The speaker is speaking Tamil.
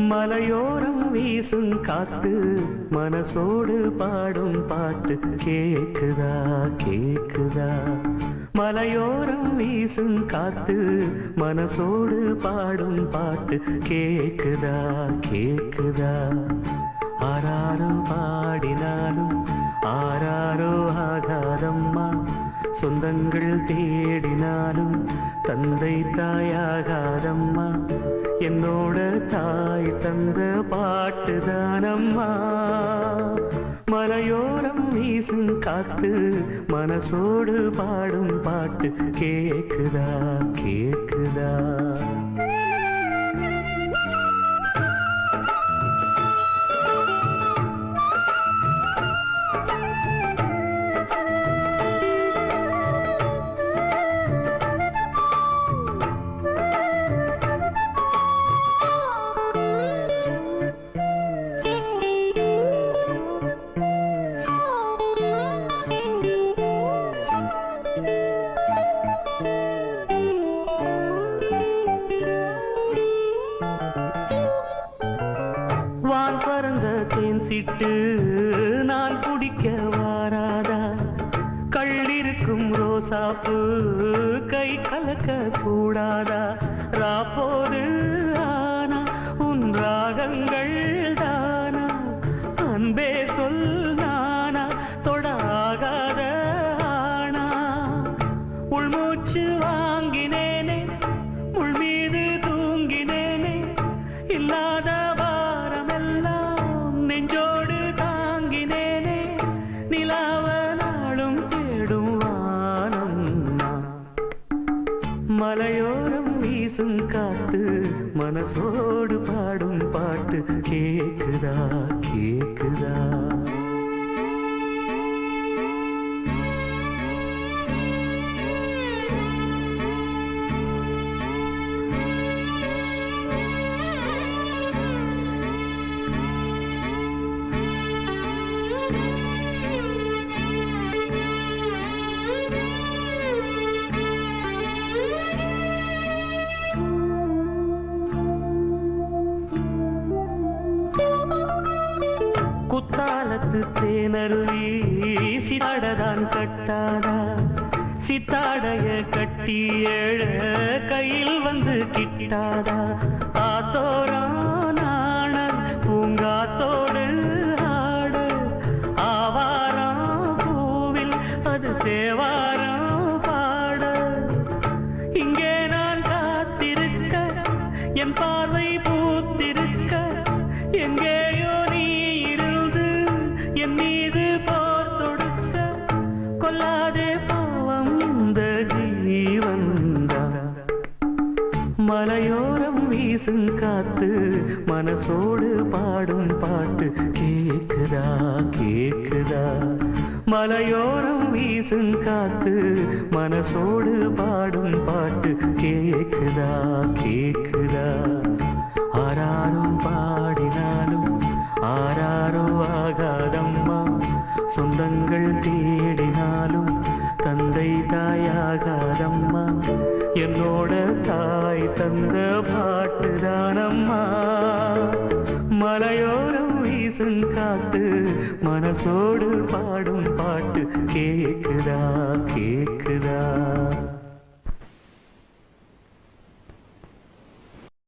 மலையோரம் வீசும் காத்து மனசோடு பாடும் பாட்டு கேக்குதா கேக்குதா. மலையோரம் வீசும் காத்து மனசோடு பாடும் பாட்டு கேக்குதா கேக்குதா. ஆராரோ பாடினாலும் ஆராரோ ஆகாதம்மா, சொந்தங்கள் தேடினாலும் தந்தை தாயாகாதம்மா. என்னோட தாய் தந்த பாட்டுதானம்மா. மலையோரம் வீசும் காத்து மனசோடு பாடும் பாட்டு கேக்குதா கேக்குதா. வான் பறந்த தேன் சிட்டு நான் குடிக்க வாராதா. கள்ளிருக்கும் ரோசாப்பு கை கலக்க கூடாதா. ராப்போது ஆனா உன் ராகங்கள் தானா, அன்பே சொல் நானா தொடாகாத ஆனா. உள்மூச்சு வாங்கினேனே உள் மீது தூங்கினேனே, இல்லாத நெஞ்சோடு தாங்கினேனே. நிலாவ நாளும் தேடும் வானம். மலையோரம் வீசும் காத்து மனசோடு பாடும் பாட்டு கேக்குதா கேக்குதா. குத்தாலத்து தேனருவி சித்தாடதான் கட்டாதா. சித்தாடைய கட்டி ஏழ கையில் வந்து கிட்டாதா. ஆத்தோரம் நாணல் பூங்காத்தோடு ஆட, ஆவாரம் பூவில் அது தேவாரம் பாட. இங்கே நான் காத்திருக்க என் பார்வை பூத்திருக்க, எங்கேயோ என் மீது போர் தொடுக்க. கொல்லாதே பாவம் இந்த ஜீவன்தான். மலையோரம் வீசும் காத்து மனசோடு பாடும் பாட்டு கேக்குதா கேக்குதா. மலையோரம் வீசும் காத்து மனசோடு பாடும் பாட்டு கேக்குதா கேக்குதா. ஆராரும் பாடினாலும் ஆராரோ ஆகாதம்மா, சொந்தங்கள் தேடினாலும் தந்தை தாயாகாதம்மா. என்னோட தாய் தந்த பாட்டுதானம்மா. மலையோரம் வீசும் காத்து மனசோடு பாடும் பாட்டு கேக்குதா கேக்குதா.